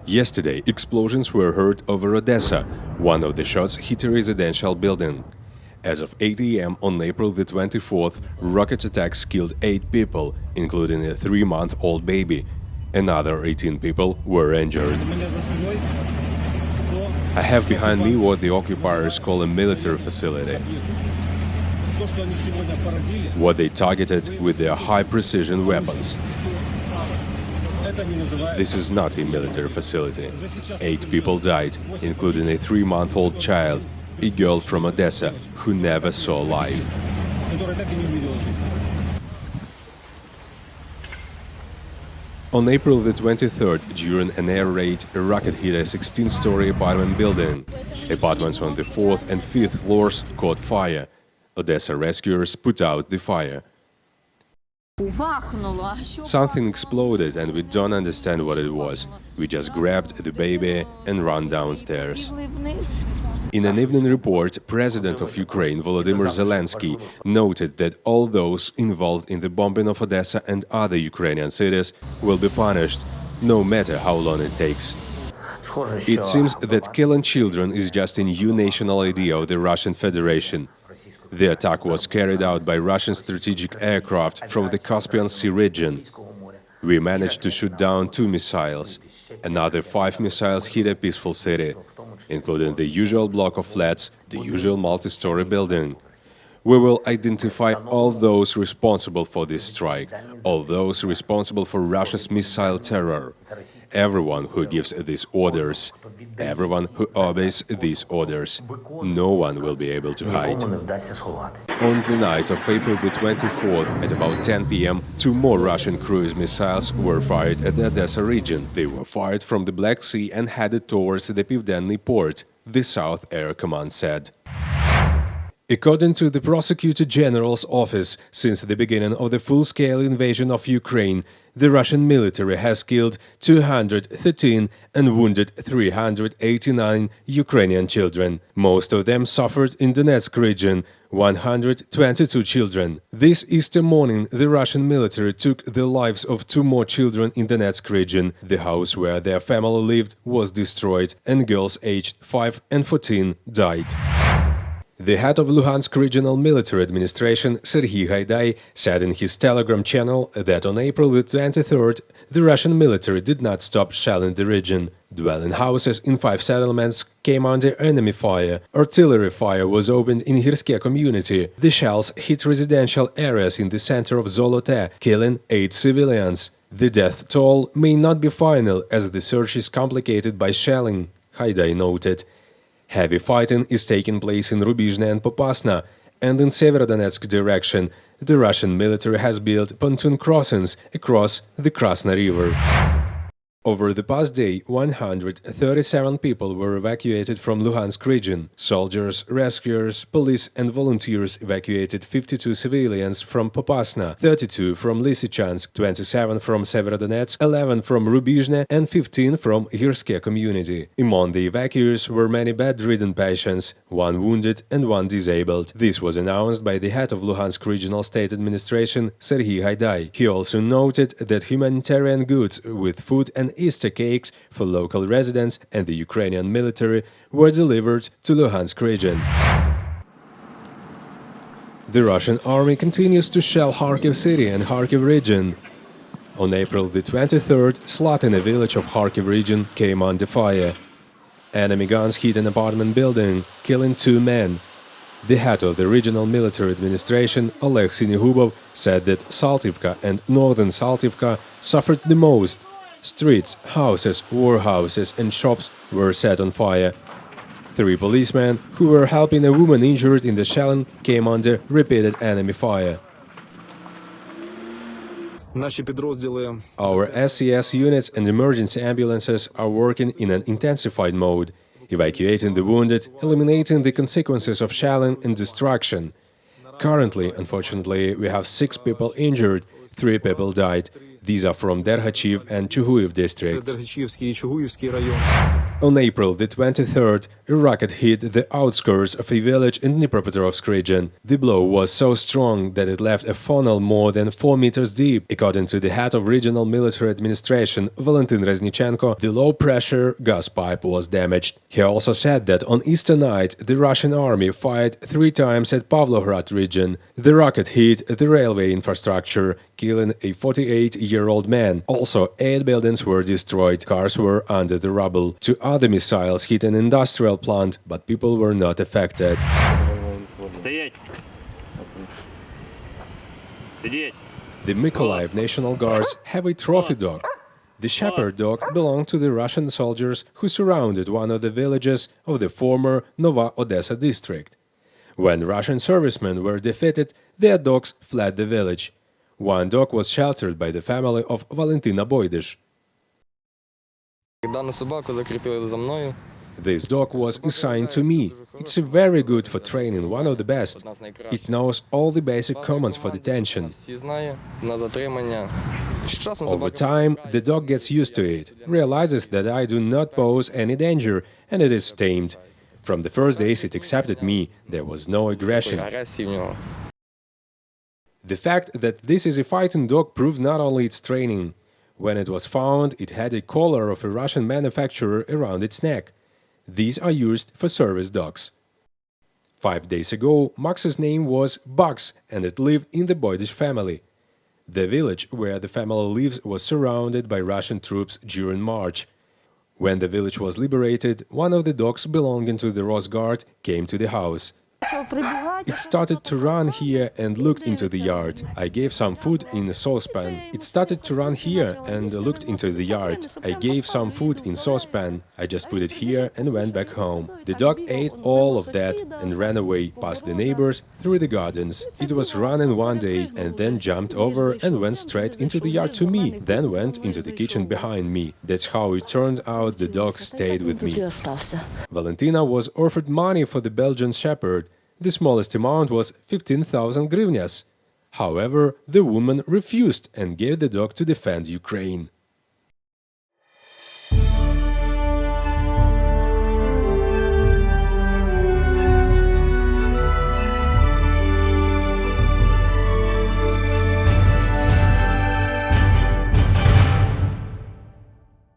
Yesterday, explosions were heard over Odessa. One of the shots hit a residential building. As of 8 a.m. on April the 24th, rocket attacks killed 8 people, including a 3-month-old baby. Another 18 people were injured. I have behind me what the occupiers call a military facility. What they targeted with their high-precision weapons. This is not a military facility. 8 people died, including a 3-month-old child, a girl from Odessa who never saw life. On April the 23rd, during an air raid, a rocket hit a 16-story apartment building. Apartments on the 4th and 5th floors caught fire. Odessa rescuers put out the fire. Something exploded and we don't understand what it was. We just grabbed the baby and ran downstairs. In an evening report, President of Ukraine Volodymyr Zelensky noted that all those involved in the bombing of Odessa and other Ukrainian cities will be punished, no matter how long it takes. It seems that killing children is just a new national idea of the Russian Federation. The attack was carried out by Russian strategic aircraft from the Caspian Sea region. We managed to shoot down 2 missiles. Another 5 missiles hit a peaceful city, including the usual block of flats, the usual multi-story building. We will identify all those responsible for this strike, all those responsible for Russia's missile terror. Everyone who gives these orders, everyone who obeys these orders, no one will be able to hide. On the night of April the 24th, at about 10 p.m., 2 more Russian cruise missiles were fired at the Odessa region. They were fired from the Black Sea and headed towards the Pivdenny port, the South Air Command said. According to the Prosecutor General's office, since the beginning of the full-scale invasion of Ukraine, the Russian military has killed 213 and wounded 389 Ukrainian children. Most of them suffered in Donetsk region, 122 children. This Easter morning, the Russian military took the lives of 2 more children in Donetsk region. The house where their family lived was destroyed, and girls aged 5 and 14 died. The head of Luhansk Regional Military Administration, Serhiy Haidai, said in his Telegram channel that on April the 23rd, the Russian military did not stop shelling the region. Dwelling houses in 5 settlements came under enemy fire. Artillery fire was opened in Hirske community. The shells hit residential areas in the center of Zolote, killing 8 civilians. The death toll may not be final as the search is complicated by shelling, Haidai noted. Heavy fighting is taking place in Rubizhne and Popasna, and in Severodonetsk direction, the Russian military has built pontoon crossings across the Krasna River. Over the past day, 137 people were evacuated from Luhansk region. Soldiers, rescuers, police and volunteers evacuated 52 civilians from Popasna, 32 from Lysychansk, 27 from Severodonetsk, 11 from Rubizhne and 15 from Hirske community. Among the evacuees were many bedridden patients, 1 wounded and 1 disabled. This was announced by the head of Luhansk Regional State Administration, Serhiy Haidai. He also noted that humanitarian goods with food and Easter cakes for local residents and the Ukrainian military were delivered to Luhansk region. The Russian army continues to shell Kharkiv city and Kharkiv region. On April the 23rd, Slatine village of Kharkiv region came under fire. Enemy guns hit an apartment building, killing 2 men. The head of the regional military administration, Oleg Sinigubov, said that Saltivka and northern Saltivka suffered the most. Streets, houses, warehouses and shops were set on fire. 3 policemen who were helping a woman injured in the shelling came under repeated enemy fire. Our SCS units and emergency ambulances are working in an intensified mode, evacuating the wounded, eliminating the consequences of shelling and destruction. Currently, unfortunately, we have 6 people injured, 3 people died. These are from Derhachiv and Chuhuiv districts. On April the 23rd, a rocket hit the outskirts of a village in Dnipropetrovsk region. The blow was so strong that it left a funnel more than 4 meters deep. According to the head of regional military administration, Valentin Reznichenko, the low-pressure gas pipe was damaged. He also said that on Easter night, the Russian army fired 3 times at Pavlograd region. The rocket hit the railway infrastructure, killing a 48-year-old man. Also, 8 buildings were destroyed, cars were under the rubble. 2 other missiles hit an industrial plant, but people were not affected. The MYKOLAIV National Guards have a trophy dog. The shepherd dog belonged to the Russian soldiers who surrounded one of the villages of the former Nova ODESA district. When Russian servicemen were defeated, their dogs fled the village. One dog was sheltered by the family of Valentina Boydish. This dog was assigned to me. It's very good for training, one of the best. It knows all the basic commands for detention. Over time, the dog gets used to it, realizes that I do not pose any danger, and it is tamed. From the first days it accepted me, there was no aggression. The fact that this is a fighting dog proves not only its training. When it was found, it had a collar of a Russian manufacturer around its neck. These are used for service dogs. 5 days ago, Max's name was Bugs, and it lived in the Boydish family. The village where the family lives was surrounded by Russian troops during March. When the village was liberated, one of the dogs belonging to the Rosguard came to the house. It started to run here and looked into the yard. I gave some food in a saucepan. It started to run here and looked into the yard. I gave some food in saucepan. I just put it here and went back home. The dog ate all of that and ran away past the neighbors through the gardens. It was running one day and then jumped over and went straight into the yard to me, then went into the kitchen behind me. That's how it turned out the dog stayed with me. Valentina was offered money for the Belgian shepherd. The smallest amount was 15,000 hryvnias. However, the woman refused and gave the dog to defend Ukraine.